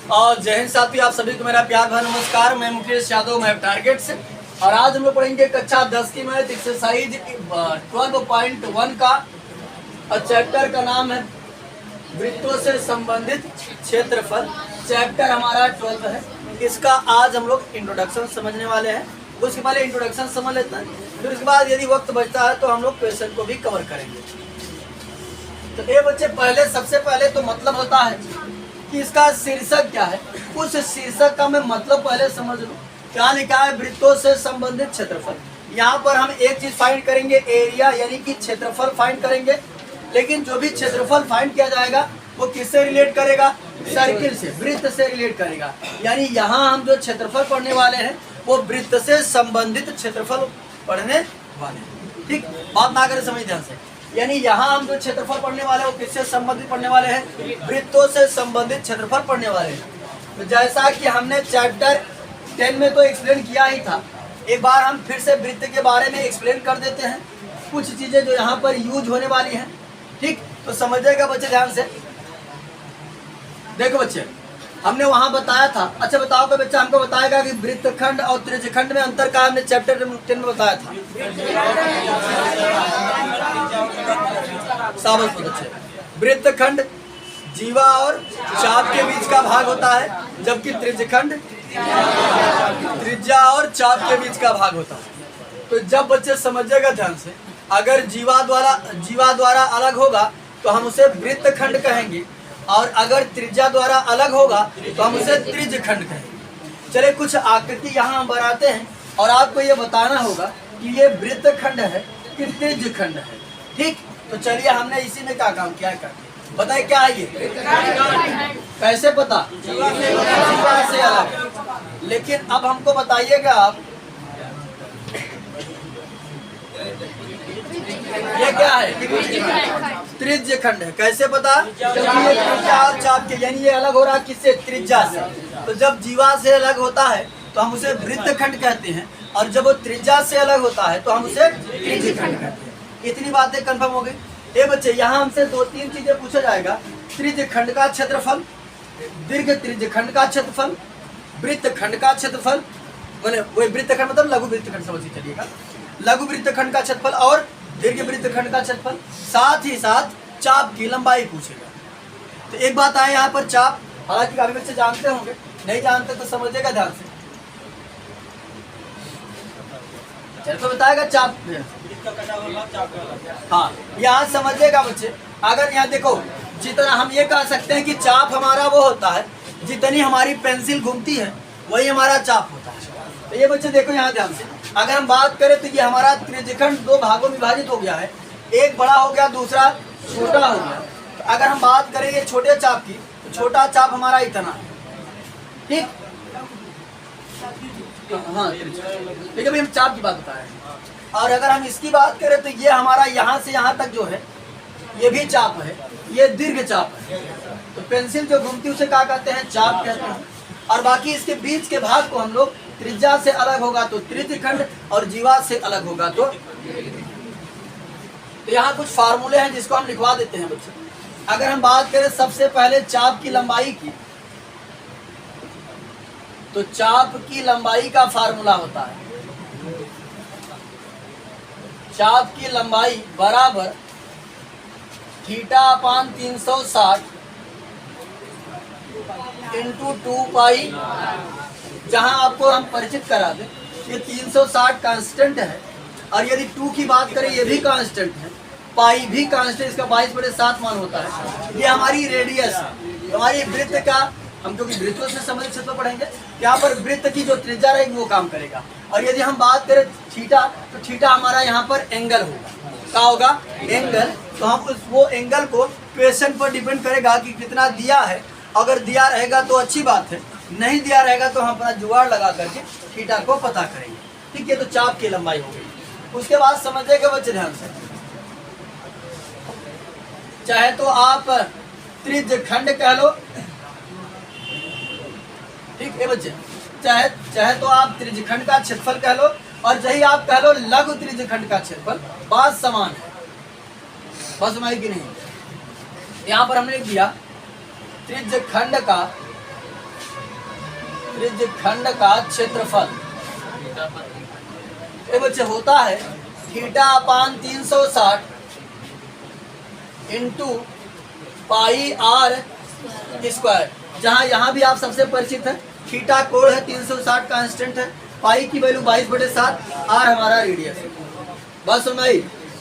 और जय हिंद साथी, आप सभी को मेरा प्यार भरा नमस्कार। मैं मुकेश यादव, मैं टारगेट से। और आज हम लोग पढ़ेंगे कक्षा 10 की मैथ एक्सरसाइज 12.1 का। और चैप्टर का नाम है वृत्तों से संबंधित क्षेत्रफल। चैप्टर हमारा 12 है। इसका आज हम लोग इंट्रोडक्शन समझने वाले हैं। उसके पहले इंट्रोडक्शन समझ लेते हैं, फिर उसके बाद यदि वक्त बचता है तो हम लोग क्वेश्चन को भी कवर करेंगे। तो ये बच्चे सबसे पहले तो मतलब होता है कि इसका शीर्षक क्या है। उस शीर्षक का मैं मतलब पहले समझ लूं। क्या लिखा है? वृत्तों से संबंधित क्षेत्रफल। यहाँ पर हम एक चीज फाइंड करेंगे, एरिया यानी कि क्षेत्रफल फाइंड करेंगे। लेकिन जो भी क्षेत्रफल फाइंड किया जाएगा वो किससे रिलेट करेगा? सर्किल से, वृत्त से रिलेट करेगा। यानी यहाँ हम जो क्षेत्रफल पढ़ने वाले हैं वो वृत्त से संबंधित क्षेत्रफल पढ़ने वाले हैं। ठीक, बात ना करें, समझ ध्यान से। यानी यहाँ हम जो क्षेत्रफल पढ़ने वाले हैं वो किससे संबंधित पढ़ने वाले हैं? वृत्तों से संबंधित क्षेत्रफल पढ़ने वाले हैं। तो जैसा कि हमने चैप्टर 10 में तो एक्सप्लेन किया ही था, एक बार हम फिर से वृत्त के बारे में एक्सप्लेन कर देते हैं। कुछ चीजें जो यहाँ पर यूज होने वाली हैं। ठीक, तो समझिएगा बच्चे ध्यान से। देखो बच्चे, हमने वहां बताया था। अच्छा बताओ कोई बच्चा हमको बताएगा कि वृत्तखंड और त्रिज्यखंड में अंतर का हमने चैप्टर 10 में बताया था। शाबाश बच्चे। वृत्तखंड जीवा और चाप के बीच का भाग होता है, जबकि त्रिज्यखंड त्रिज्या और चाप के बीच का भाग होता है। तो जब बच्चे समझिएगा ध्यान से, अगर जीवा द्वारा अलग होगा तो हम उसे वृत्तखंड कहेंगे, और अगर त्रिज्या द्वारा अलग होगा तो हम उसे त्रिज्यखंड कहेंगे। चले कुछ आकृति यहाँ हम बनाते हैं और आपको ये बताना होगा कि ये वृत्तखंड है कि त्रिज्यखंड है। ठीक, तो चलिए हमने इसी में क्या काम किया है, बताइए क्या है ये? कैसे पता? जीवा से अलग। लेकिन अब हमको बताइएगा आप, ये क्या है? त्रिज्यखंड है। कैसे पता? जब ये त्रिज्या और चाप के, यानी ये अलग हो रहा है किससे? त्रिज्या से। तो जब जीवा से अलग होता है तो हम उसे वृत्तखंड कहते हैं, और जब वो त्रिज्या से अलग होता है तो हम उसे त्रिज्यखंड कहते हैं। इतनी बातें कंफर्म हो गई। ये बच्चे यहाँ हमसे 2-3 चीजें पूछा जाएगा। त्रिज्यखंड का क्षेत्रफल, दीर्घ त्रिज्यखंड का क्षेत्रफल, वृत्तखंड का क्षेत्रफल, मैंने वही वृत्तखंड मतलब लघु वृत्तखंड समझ चलिएगा, लघु वृत्तखंड का क्षेत्रफल और दीर्घ वृत्तखंड का क्षेत्रफल, साथ ही साथ चाप की लंबाई पूछेगा। तो एक बात आए यहाँ पर चाप, हालांकि काफी बच्चे जानते होंगे, नहीं जानते तो समझिएगा ध्यान से। चल तो बताएगा चाप। हाँ, यहाँ समझिएगा बच्चे। अगर यहाँ देखो, जितना हम ये कह सकते हैं कि चाप हमारा वो होता है, जितनी हमारी पेंसिल घूमती है वही हमारा चाप होता है। तो ये बच्चे देखो यहाँ ध्यान से, अगर हम बात करें तो ये हमारा त्रिज्यखंड 2 भागों में विभाजित हो गया है। एक बड़ा हो गया, दूसरा छोटा हो गया। तो अगर हम बात करें ये छोटे चाप की, तो छोटा चाप हमारा इतना है। ठीक, हाँ, लेकिन अभी हम चाप की बात बता रहे हैं। और अगर हम इसकी बात करें तो ये हमारा यहाँ से यहाँ तक जो है ये भी चाप है, ये दीर्घ चाप है। तो पेंसिल जो घूमती है उसे क्या कहते हैं? चाप कहते हैं। और बाकी इसके बीच के भाग को हम लोग, त्रिज्या से अलग होगा तो त्रिज्यखंड और जीवा से अलग होगा तो यहाँ कुछ फार्मूले हैं जिसको हम लिखवा देते हैं बच्चे। अगर हम बात करें सबसे पहले चाप की लंबाई की, तो चाप की लंबाई का फार्मूला होता है, चाप की लंबाई बराबर θ/360 इंटू 2 पाई। जहां आपको हम परिचित करा दें, ये 360 कांस्टेंट है, और यदि 2 की बात करें ये भी कांस्टेंट है, पाई भी कांस्टेंट, इसका 22/7 मान होता है। ये हमारी रेडियस है, हमारी वृत्त का। हम क्योंकि वृत्तों से संबंधित क्षेत्र पढ़ेंगे, यहाँ पर वृत्त की जो त्रिज्या रहेगी वो काम करेगा। और यदि हम बात करें थीटा, तो थीटा हमारा यहाँ पर एंगल होगा। क्या होगा? एंगल। तो हम वो एंगल को क्वेश्चन पर डिपेंड करेगा कि कितना दिया है। अगर दिया रहेगा तो अच्छी बात है, नहीं दिया रहेगा तो हम अपना जुगाड़ लगा करके थीटा को पता करेंगे। ठीक है, तो चाप की लंबाई हो गई। उसके बाद समझिएगा बच्चे ध्यान से, चाहे तो आप त्रिज्यखंड कह लो, ठीक है बच्चे, चाहे तो आप त्रिज्यखंड का क्षेत्रफल कह लो, और चाहे आप कह लो लघु त्रिज्यखंड का क्षेत्रफल, बात समान है। बस हमारी की नहीं, यहाँ पर हमने लिख दिया त्रिज्यखंड का त्रिज्यखंड का क्षेत्रफल। ये बच्चे होता है theta upon 360 into pi r square. जहाँ यहाँ भी आप सबसे परिचित है, थीटा कोण है, 360 कांस्टेंट है, पाई की वैल्यू 22/7, आर हमारा रेडियस है। बस सुन भाई,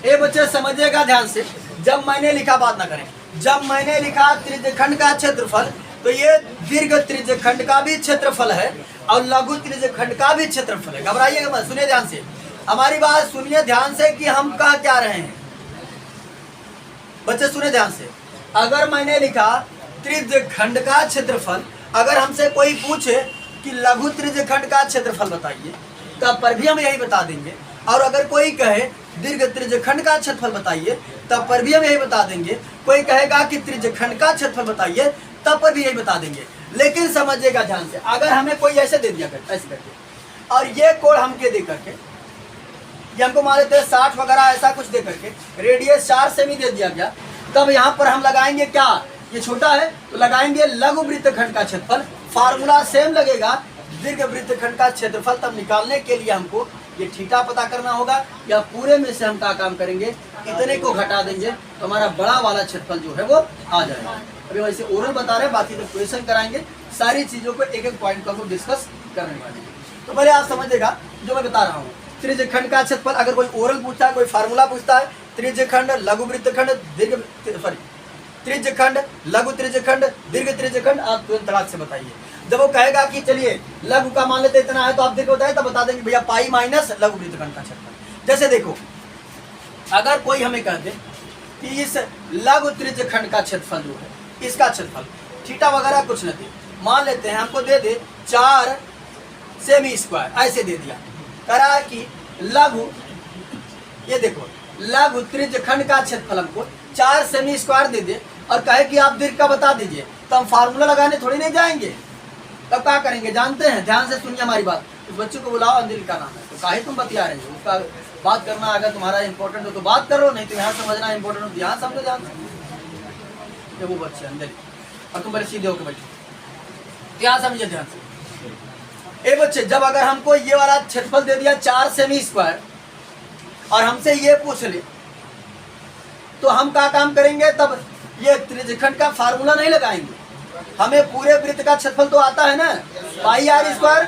ये बच्चे समझिएगा ध्यान से। जब मैंने लिखा, बात ना करें, जब मैंने लिखा त्रिज्यखंड का क्षेत्रफल, तो ये दीर्घ त्रिज्यखंड का भी क्षेत्रफल है और लघु त्रिज्यखंड का भी क्षेत्रफल है। घबराइएगा मत, सुनिए ध्यान से, हमारी बात सुनिए ध्यान से कि हम कह क्या रहे हैं। बच्चे सुनिए ध्यान से, अगर मैंने लिखा त्रिज्यखंड का क्षेत्रफल, अगर हमसे कोई पूछे कि लघु त्रिज्यखंड का क्षेत्रफल बताइए, तब पर भी हम यही बता देंगे। और अगर कोई कहे दीर्घ त्रिज्यखंड का क्षेत्रफल बताइए, तब पर भी हम यही बता देंगे। कोई कहेगा कि त्रिज्यखंड का क्षेत्रफल बताइए, तब पर भी यही बता देंगे। लेकिन समझिएगा ध्यान से, अगर हमें कोई ऐसे दे दिया करता, ऐसे करके, और ये कोण हमके दे करके, ये हमको मान लेते हैं 60 वगैरह ऐसा कुछ दे करके, रेडियस 4 सेमी दे दिया गया, तब यहाँ पर हम लगाएंगे क्या, ये छोटा है तो लगाएंगे लघु वृत्तखंड का क्षेत्रफल। फार्मूला सेम लगेगा, दीर्घ वृत्तखंड का क्षेत्रफल। तब निकालने के लिए हमको ये थीटा पता करना होगा, या पूरे में से हम क्या काम करेंगे, इतने को घटा देंगे तो हमारा बड़ा वाला क्षेत्रफल जो है वो आ जाएगा। अभी वैसे ओरल बता रहे हैं, बाकी तो क्वेश्चन कराएंगे, सारी चीजों को एक एक पॉइंट को डिस्कस करने वाले हैं। तो पहले आप समझिएगा जो मैं बता रहा हूँ, त्रिज्यखंड का क्षेत्रफल। अगर कोई ओरल पूछता है, कोई फार्मूला पूछता है, त्रिज्यखंड, लघु वृत्तखंड, दीर्घ, सॉरी, त्रिज्यखंड, लघु त्रिज्यखंड, दीर्घ त्रिज्यखंड, आप तुरंत तलाक से बताइए। जब वो कहेगा कि चलिए लघु का मान लेते इतना है, तो आप दीर्घ बताए, तब बता देंगे भैया पाई माइनस लघु वृत्तखंड का क्षेत्रफल। जैसे देखो, अगर कोई हमें कहते कि इस लघु त्रिज्यखंड का क्षेत्रफल जो है, इसका क्षेत्रफल थीटा वगैरह कुछ नहीं, मान लेते हैं हमको दे दे 4 सेमी स्क्वायर, ऐसे दे दिया, करा कि लघु, ये देखो लघु त्रिज्यखंड का क्षेत्रफल हमको 4 सेमी स्क्वायर दे दे, और कहे कि आप दीर्घ का बता दीजिए, तो हम फार्मूला लगाने थोड़ी नहीं जाएंगे। तब क्या करेंगे जानते हैं, ध्यान से सुनिए हमारी बात। उस बच्चे को बुलाओ, अंदिल का नाम है, तो काहे तुम बतिया रहे हो, उसका बात करना अगर तुम्हारा इंपॉर्टेंट हो तो बात करो, नहीं तो यहाँ समझना इंपॉर्टेंट हो तो यहाँ समझो ध्यान से। वो बच्चे अंदर, और तुम बड़े सीधे होकर बैठे, यहाँ समझिए ध्यान से। ए बच्चे, जब अगर हमको ये वाला क्षेत्रफल दे दिया 4 सेमी स्क्वायर, और हमसे ये पूछ ले, तो हम क्या काम करेंगे, तब ये त्रिज्यखंड का फार्मूला नहीं लगाएंगे, हमें पूरे वृत्त का क्षेत्रफल तो आता है ना, पाई आर स्क्वायर,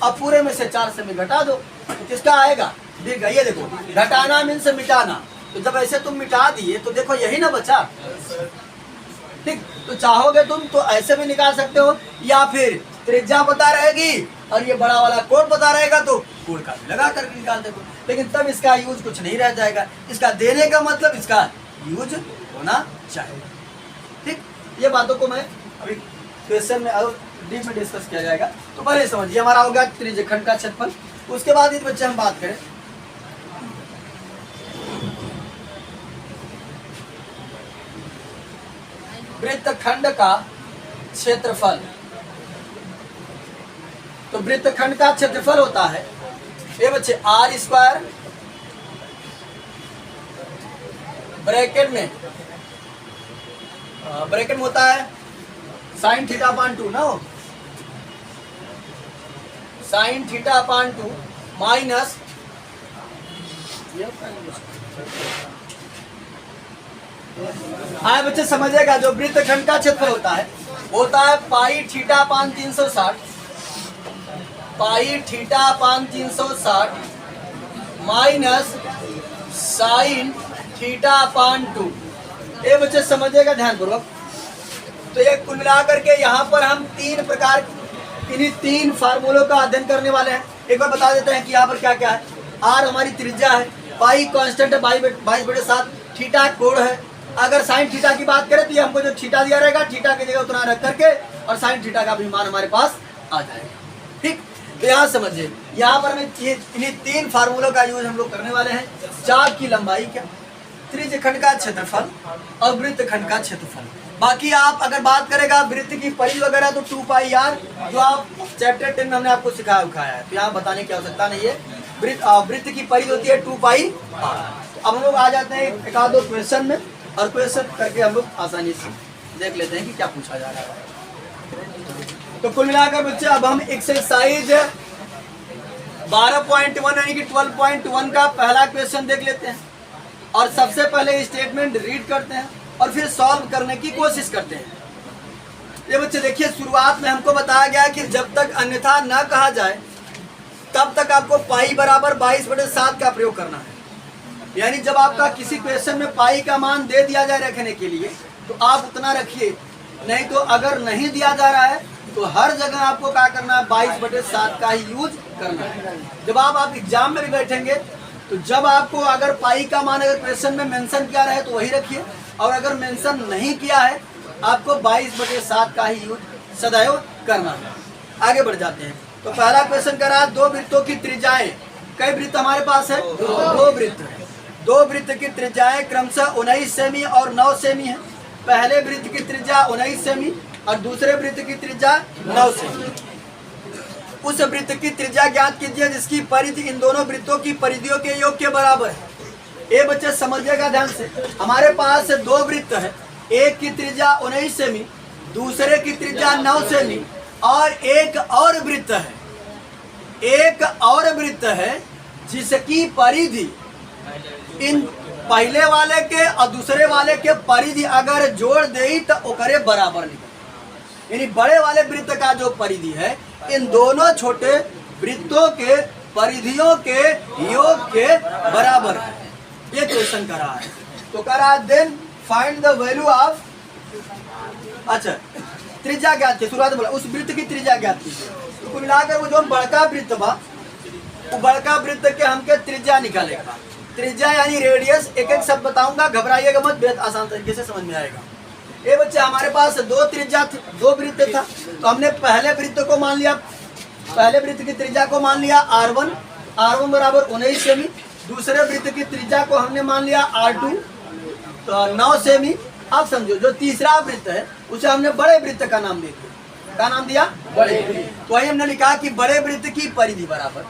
अब पूरे में से 4 सेमी घटा दो, तो किसका आएगा, दीर्घ। ये देखो, घटाना मीन्स मिटाना, तो जब ऐसे तुम मिटा दिए तो देखो यही ना बचा, ठीक। तो चाहोगे तुम तो ऐसे भी निकाल सकते हो, या फिर त्रिज्या पता रहेगी और ये बड़ा वाला कोण पता रहेगा, तो कोण का भी लगा करके निकाल देखो। लेकिन तब इसका यूज कुछ नहीं रह जाएगा, इसका देने का मतलब इसका यूज होना चाहिए, ठीक। ये बातों को मैं अभी क्वेश्चन में और डीप में डिस्कस किया जाएगा। तो पहले समझिए, हमारा होगा त्रिज्यखंड का क्षेत्रफल। उसके बाद इस बच्चे हम बात करें वृत्तखंड का क्षेत्रफल। तो वृत्तखंड का क्षेत्रफल होता है, ये बच्चे आर स्क्वायर ब्रैकेट में होता है साइन थीटा अपान 2 ना, साइन थीटा अपान 2 माइनस, हाँ बच्चे समझेगा, जो वृत्तखंड का क्षेत्रफल होता है pi theta upon 360, pi theta upon 360 minus sine theta upon 2। ये बच्चे समझिएगा ध्यान पूर्वक। तो ये कुल मिला करके यहाँ पर हम 3 प्रकार, इन्हीं 3 फार्मूलों का अध्ययन करने वाले हैं। एक बार बता देते हैं कि यहाँ पर क्या क्या है। आर हमारी त्रिज्या है, पाई कांस्टेंट है 22/7, थीटा कोण है। अगर साइन थीटा की बात करें तो ये हमको जो थीटा दिया रहेगा, थीटा की जगह उतना रख करके और साइन थीटा का भी मान हमारे पास आ जाएगा, ठीक। तो यहाँ समझिए, यहाँ पर हमें इन्हीं 3 फार्मूलों का यूज हम लोग करने वाले हैं। चाप की लंबाई क्या, त्रिज्यखंड का क्षेत्रफल और वृत्तखंड का क्षेत्रफल। बाकी आप अगर बात करेगा वृत्त की परिधि वगैरह तो 2 पाई आर, जो आप चैप्टर 10 में हमने आपको सिखाया है, तो यहाँ बताने की आवश्यकता नहीं है। वृत्त की परिधि होती है 2 पाई आर। अब हम लोग आ जाते हैं एक आध दो क्वेश्चन में, और क्वेश्चन करके हम लोग आसानी से देख लेते हैं कि क्या पूछा जा रहा है। तो कुल मिलाकर बच्चे अब हम एक्सरसाइज 12.1 यानी कि 12.1 का पहला क्वेश्चन देख लेते हैं और सबसे पहले स्टेटमेंट रीड करते हैं और फिर सॉल्व करने की कोशिश करते हैं। ये बच्चे देखिए, शुरुआत में हमको बताया गया कि जब तक अन्यथा न कहा जाए तब तक आपको पाई बराबर 22/7 का प्रयोग करना है। यानी जब आपका किसी क्वेश्चन में पाई का मान दे दिया जाए रखने के लिए तो आप उतना रखिए, नहीं तो अगर नहीं दिया जा रहा है तो हर जगह आपको क्या करना है, 22/7 का ही यूज करना है। जब आप एग्जाम में भी बैठेंगे तो जब आपको अगर पाई का मान अगर क्वेश्चन में मेंशन किया रहे तो वही रखिए, और अगर मेंशन नहीं किया है आपको 22/7 का ही यूज सदैव करना है। आगे बढ़ जाते हैं। तो पहला क्वेश्चन कर रहा है, दो वृत्तों की त्रिज्याएं, कई वृत्त हमारे पास है, दो वृत्त है। दो वृत्त की त्रिज्याएं क्रमशः 19 सेमी और 9 सेमी है। पहले वृत्त की त्रिज्या 19 सेमी और दूसरे वृत्त की त्रिज्या 9 सेमी। उस वृत्त की त्रिज्या ज्ञात कीजिए जिसकी परिधि इन दोनों वृत्तों की परिधियों के योग के बराबर है। ये बच्चे समझिएगा ध्यान से, हमारे पास दो वृत्त है, एक की त्रिज्या 19 सेमी, दूसरे की त्रिज्या 9 सेमी, और एक और वृत्त है, एक और वृत्त है जिसकी परिधि इन पहले वाले के और दूसरे वाले के परिधि अगर जोड़ दे तो ओकरे बराबर निकले। यानी बड़े वाले वृत्त का जो परिधि है इन दोनों छोटे वृत्तों के परिधियों के योग के बराबर है। ये क्वेश्चन करा है। तो करा then find the value of, अच्छा त्रिज्या ज्ञात कीजिए। शुरुआत बोला उस वृत्त की त्रिज्या ज्ञात कीजिए। तो कुल मिलाकर वो जो बड़का वृत्त बा वो बड़का वृत्त के हमके त्रिज्या निकालेगा। त्रिज्या यानी रेडियस, एक एक शब्द बताऊंगा, घबराइएगा मत, बेहद आसान तरीके से समझ में आएगा। ये बच्चे हमारे पास दो त्रिज्या थी, दो वृत्त था, तो हमने पहले वृत्त को मान लिया, पहले वृत्त की त्रिज्या को मान लिया R1, R1 बराबर 19 सेमी। दूसरे वृत्त की त्रिज्या को हमने मान लिया R2, तो 9 सेमी। अब समझो जो तीसरा वृत्त है उसे हमने बड़े वृत्त का नाम दे दिया। क्या नाम दिया? बड़े। तो वही हमने लिखा कि बड़े वृत्त की परिधि बराबर,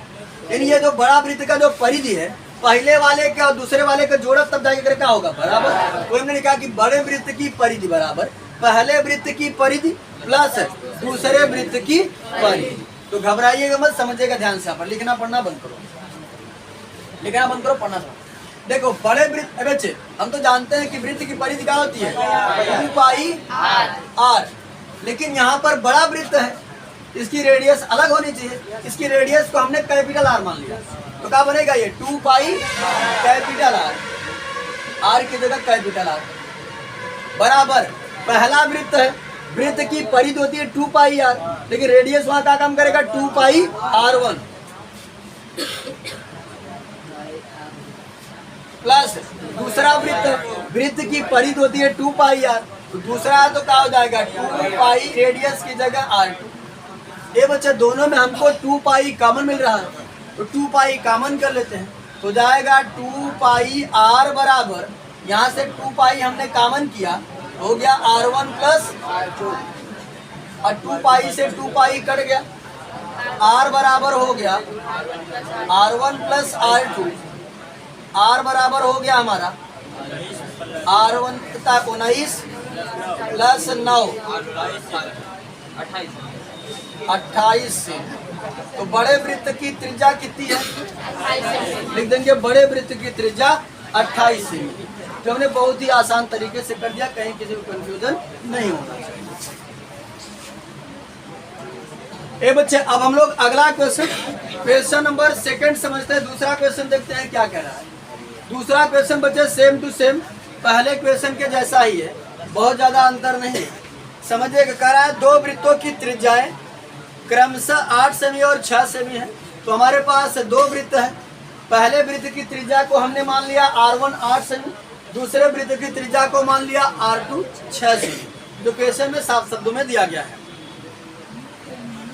यानी ये जो बड़ा वृत्त का जो परिधि है पहले वाले के और दूसरे वाले का जोड़ा तब जाकर क्या होगा, बराबर। तो हमने लिखा कि बड़े वृत्त की परिधि बराबर पहले वृत्त की परिधि प्लस दूसरे वृत्त की परिधि। तो घबराइएगा मत, समझिएगा ध्यान से। पर लिखना पढ़ना बंद करो, लिखना बंद करो, पढ़ना शुरू। देखो बड़े वृत्त बच्चे हम तो जानते हैं कि वृत्त की परिधि क्या होती है, 2πr। लेकिन यहाँ पर बड़ा वृत्त है, इसकी रेडियस अलग होनी चाहिए। इसकी रेडियस को हमने कैपिटल R मान लिया, तो क्या बनेगा ये 2π कैपिटल R की जगह कैपिटल R बराबर पहला वृत्त है, वृत्त की परिधि होती है 2πr, लेकिन रेडियस वहां का काम करेगा 2πr1 प्लस दूसरा वृत्त, वृत्त की परिधि होती है 2πr, तो दूसरा तो क्या हो जाएगा 2π रेडियस की जगह R2। ये बच्चे दोनों में हमको 2π कॉमन मिल रहा है, तो 2π कॉमन कर लेते हैं, तो जाएगा 2πr बराबर, यहाँ से 2π हमने कॉमन किया, हो गया R1 प्लस R2, और 2π से 2π कट गया, R बराबर हो गया R1 प्लस R2, R बराबर हो गया हमारा R1 तक 19 प्लस 9 28 से। तो बड़े वृत्त की त्रिज्या कितनी है, लिख देंगे बड़े वृत्त की त्रिज्या 28 से। तो हमने बहुत ही आसान तरीके से कर दिया, कहीं किसी को कंफ्यूजन नहीं होना चाहिए। ए बच्चे अब हम लोग अगला क्वेश्चन नंबर 2 समझते हैं। दूसरा क्वेश्चन देखते हैं क्या कह रहा है। दूसरा क्वेश्चन बच्चे सेम टू सेम पहले क्वेश्चन के जैसा ही है, बहुत ज्यादा अंतर नहीं है। समझिए कह रहा है दो वृत्तों की त्रिज्याएं क्रमशः 8 सेमी और 6 सेमी है। तो हमारे पास दो वृत्त है, पहले वृत्त की त्रिज्या को हमने मान लिया R1 8 सेमी, दूसरे वृत्त की त्रिज्या को मान लिया R2 6 सेमी। जो क्वेश्चन में साफ शब्दों में दिया गया है,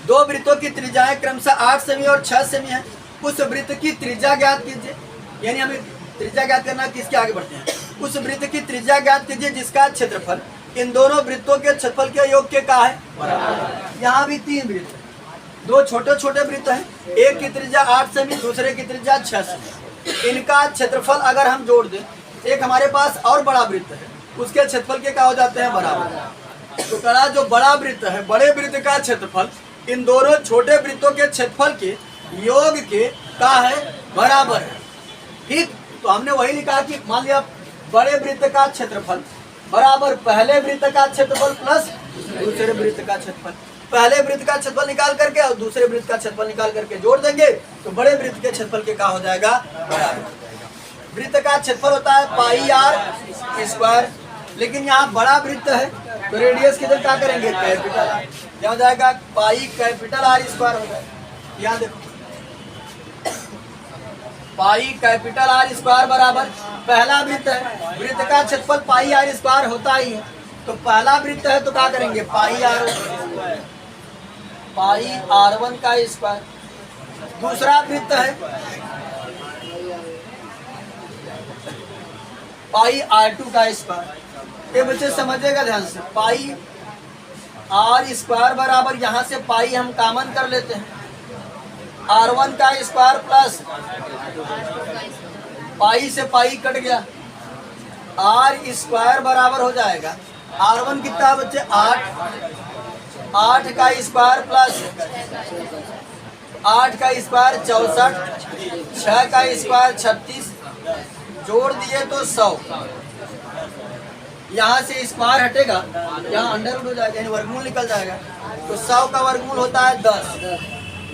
दो वृत्तों की त्रिज्याएं क्रमशः 8 सेमी और 6 सेमी है। उस वृत्त की त्रिज्या ज्ञात कीजिए, यानी हमें त्रिज्या ज्ञात करना, किसके आगे बढ़ते हैं। उस वृत्त की त्रिज्या ज्ञात कीजिए जिसका क्षेत्रफल इन दोनों वृत्तों के क्षेत्रफल के योग के का है बराबर। यहाँ भी 3 वृत्त, दो छोटे छोटे वृत्त हैं, एक की त्रिज्या 8 सेमी, दूसरे की त्रिज्या 6 सेमी। इनका क्षेत्रफल अगर हम जोड़ दें, एक हमारे पास और बड़ा वृत्त है, उसके क्षेत्रफल के क्या हो जाते हैं बराबर। तो करा जो बड़ा वृत्त है, बड़े वृत्त का क्षेत्रफल इन दोनों छोटे वृत्तों के क्षेत्रफल के योग के का है बराबर है। ठीक, तो हमने वही लिखा कि मान लिया बड़े वृत्त का क्षेत्रफल बराबर पहले वृत्त का क्षेत्रफल प्लस दूसरे वृत्त का क्षेत्रफल। पहले वृत्त का क्षेत्रफल निकाल करके और दूसरे वृत्त का क्षेत्रफल निकाल करके जोड़ देंगे तो बड़े वृत्त के क्षेत्रफल के क्या हो जाएगा, बराबर। वृत्त का क्षेत्रफल होता है पाई आर स्क्वायर, लेकिन यहाँ बड़ा वृत्त है तो रेडियस की जगह क्या करेंगे, कैपिटल आर। क्या हो जाएगा, पाई कैपिटल आर स्क्वायर हो जाएगा। यहाँ देखो पाई कैपिटल आर स्क्वायर बराबर पहला वृत्त है, वृत्त का क्षेत्रफल पाई आर स्क्वायर होता ही है, तो पहला वृत्त है तो क्या करेंगे पाई आर वन का स्क्वायर। दूसरा वृत्त है पाई आर टू का स्क्वायर। ये बच्चे समझेगा ध्यान से, पाई आर स्क्वायर बराबर यहाँ से पाई हम कॉमन कर लेते हैं, R1 का स्क्वायर प्लस पाई से पाई कट गया, आर स्क्वायर बराबर हो जाएगा R1 कितना बच्चे 8 का स्क्वायर प्लस 8 का स्क्वायर 64, 6 का स्क्वायर 36, जोड़ दिए तो 100। यहाँ से स्क्वायर हटेगा, यहाँ अंडर रूट हो जाएगा यानी वर्गमूल निकल जाएगा, तो 100 का वर्गमूल होता है 10।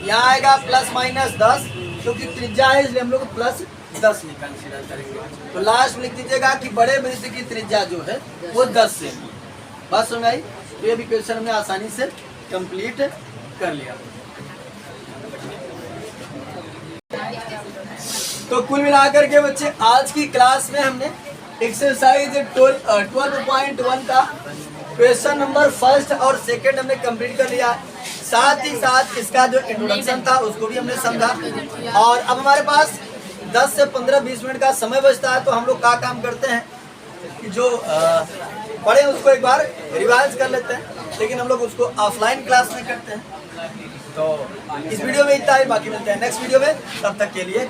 यहाँ आएगा प्लस माइनस 10, क्योंकि त्रिज्या है इसलिए हम लोग प्लस 10 कंसीडर करेंगे। तो लास्ट में लिख दीजिएगा कि बड़े वृत्त की त्रिज्या जो है वो 10 से। बस समझ आई, तो ये भी क्वेश्चन हमने आसानी से कंप्लीट कर लिया। तो कुल मिलाकर के बच्चे आज की क्लास में हमने एक्सरसाइज 12.1 का क्वेश्चन नंबर फर्स्ट और सेकंड हमने कंप्लीट कर लिया। साथ ही साथ इसका जो इंट्रोडक्शन था उसको भी हमने समझा, और अब हमारे पास 10 से 15-20 मिनट का समय बचता है, तो हम लोग क्या काम करते हैं कि जो पढ़े उसको एक बार रिवाइज कर लेते हैं, लेकिन हम लोग उसको ऑफलाइन क्लास में करते हैं। तो इस वीडियो में इतना ही, बाकी मिलते हैं नेक्स्ट वीडियो में, तब तक के लिए